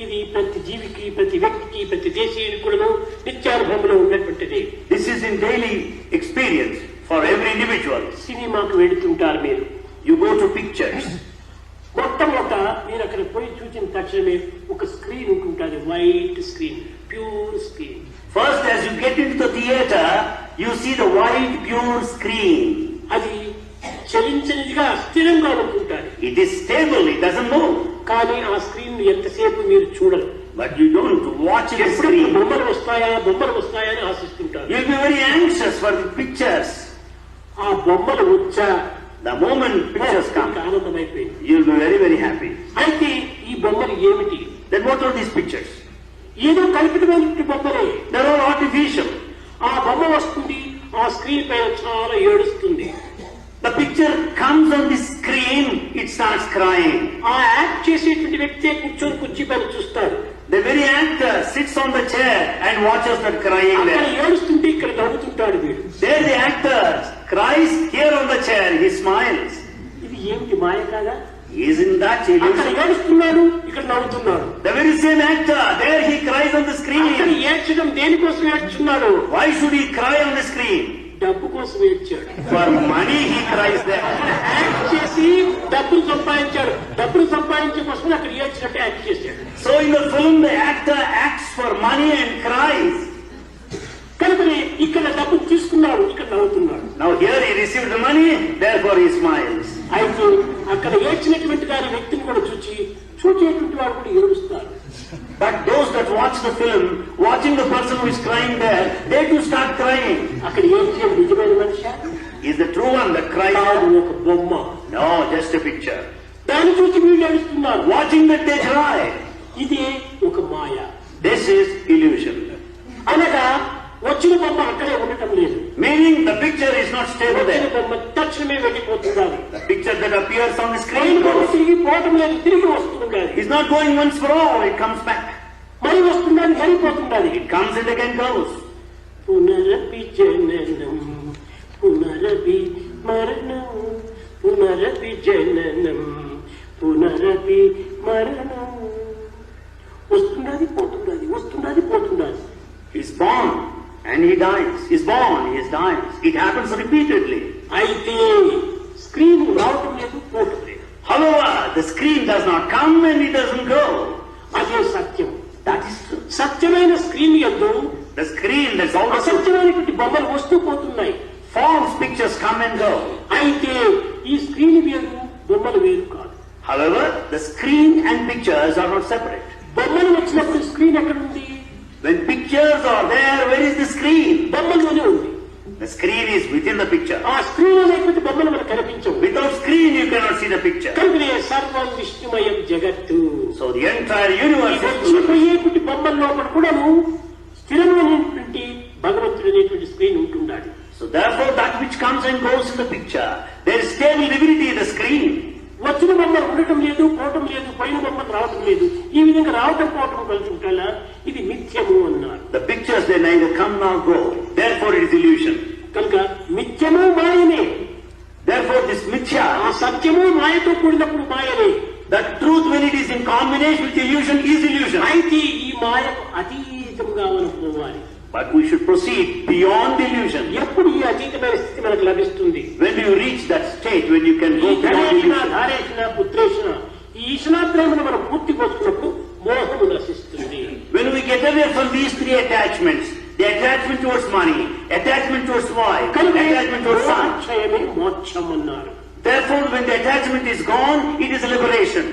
ఇది ప్రతి జీవికి, ప్రతి వ్యక్తికి, ప్రతి దేశీయునికి కూడా నిత్యానుభవంలో ఉన్నటువంటిది. This is in daily experience for every individual. సినిమాకు వెళుతుంటారు మీరు. You go to pictures. మొట్టమొదట మీరు అక్కడ పోయి చూసిన తక్షణమే ఒక స్క్రీన్ ఉంటుంటుంది, white screen, pure screen. First, as you get into the theater, you see the white pure screen. అది చలించనిదిగా స్థిరంగా ఉంటుంటుంది. It is stable, it doesn't move. కానీ ఆ స్క్రీన్ ఎంతసేపు మీరు చూడరు. But you don't watch the screen. బొమ్మలు వస్తాయా అని ఆశిస్తుంటారు. You'll be very anxious for the pictures. ఆ బొమ్మలు వచ్చా The moment pictures come, ఆనందమైపోయింది. you'll be very, very happy. అయితే ఈ బొమ్మలు ఏమిటి? Then what are these pictures? ఏదో కల్పితమైన బొమ్మలే. They're all artificial. ఆ బొమ్మ వస్తుంది, ఆ స్క్రీన్ పైన చాలా ఏడుస్తుంది. The picture comes on the screen, it starts crying. ఆ యాక్ట్ చేసేటువంటి వ్యక్తి కూర్చొని కుర్చీ పైన చూస్తాడు. The very actor sits on the chair and watches that crying అక్కడ there. ఏడుస్తుంటే ఇక్కడ నవ్వుతుంటాడు వీడు. There the actor cries, here on the chair, he smiles. ఇది ఏమిటి మాయ కాదా? Isn't that అక్కడ illusion? ఏడుస్తున్నాడు, ఇక్కడ నవ్వుతున్నాడు. The very same actor, there he cries on the అక్కడ screen. ఏడ్చడం దేనికోసం ఏడ్చున్నాడు? Why should he cry on the screen? డబ్బు కోసం ఏడ్చాడు. For money he cries there. Act చేసి డబ్బులు సంపాదించాడు. డబ్బులు సంపాదించే కోసం అక్కడ ఏడ్చినట్టు యాక్ట్ చేశాడు. So in the film the actor acts for money and cries. కనుకనే ఇక్కడ డబ్బులు తీసుకున్నాడు, ఇక్కడ నవ్వుతున్నాడు. Now here he received the money, therefore he smiles. అయితే అక్కడ ఏడ్చినటువంటి వారి వ్యక్తిని కూడా చూచేటువంటి వారు కూడా ఏడుస్తారు. But those that watch the film, watching the person who is crying there, they too start crying. అక్కడ ఏడ్చేది నిజమైన మనిషి? Is the true one that cries? ఒక బొమ్మ. No, just a picture. దాన్ని చూసి వీళ్ళు ఏడుస్తున్నారు. Watching that they cry. ఇది ఒక మాయ. This is illusion. అనగా వచ్చిన బొమ్మ అక్కడే ఉండటం లేదు. Meaning the picture is not stable వచ్చిన there. బొమ్మ తక్షణమే వెళ్ళిపోతున్నది. The picture that appears on the screen తిరిగి పోవటం లేదు, తిరిగి వస్తున్నది. is not going once for all, it comes back. మరి వస్తున్నది, మరిపోతున్నది. It comes and again goes. పునరపి జననం పునరపి మరణం పునరపి జననం పునరపి మరణం. వస్తున్నది పోతున్నది, వస్తున్నది పోతున్నది. He's born and he dies. He's born, he dies. It happens repeatedly. అయితే స్క్రీన్ రావటం లేదు, పోవటం లేదు. However, the screen does not come and it doesn't go. అదే సత్యం. That is true. సత్యమైన స్క్రీన్ యందు The screen that's also అసత్యమైనటువంటి బొమ్మలు వస్తూ పోతున్నాయి. false pictures come and go. అయితే ఈ స్క్రీన్ వేరు, బొమ్మలు వేరు కాదు. However, the screen and pictures are not separate. బొమ్మలు వచ్చినప్పుడు స్క్రీన్ ఎక్కడుంది? When pictures are there, where is the screen? బొమ్మలోనే ఉంది. The screen is within the picture. ఆ స్క్రీన్ లేకపోతే బొమ్మలు మనకు కనిపించవు. Without screen, you cannot see the picture. కనుకనే సర్వం విష్ణుమయం జగత్తు. So the entire universe is వచ్చినటువంటి బొమ్మల లోపల కూడాను స్థిరమైనటువంటి భగవంతుడు అనేటువంటి స్క్రీన్ ఉంటుండాలి. So therefore, that which comes and goes in the picture, there is stable divinity in the screen. వచ్చిన బొమ్మలు ఉండటం లేదు, పోవటం లేదు, పైన బొమ్మలు రావటం లేదు. ఈ విధంగా రావటం పోవటం కలిసి ఉంటాలా, ఇది మిథ్యము అన్నారు. The pictures, they neither come nor go. Therefore, it is illusion. కనుక మిథ్యము మాయనే. Therefore, this mithya, ఆ సత్యము మాయతో కూడినప్పుడు మాయనే. that truth when it is in combination with illusion is illusion. అయితే ఈ మాయకు అతీతంగా మనం పోవాలి. But we should proceed beyond illusion. ఎప్పుడు ఈ అతీతమైన స్థితి మనకు లభిస్తుంది? When do you reach that state when you can go beyond ధనేషణ illusion? ధారేషణ పుత్రేషణ, ఈ ఈశ్వరాత్రేమను మనం పూర్తి పోసుకున్నప్పుడు మోహము నశిస్తుంది. When we get away from these three attachments, the attachment towards money, attachment towards wife, attachment towards son. మోక్షమే మోక్షం అన్నారు. Therefore, when the attachment is gone, it is liberation.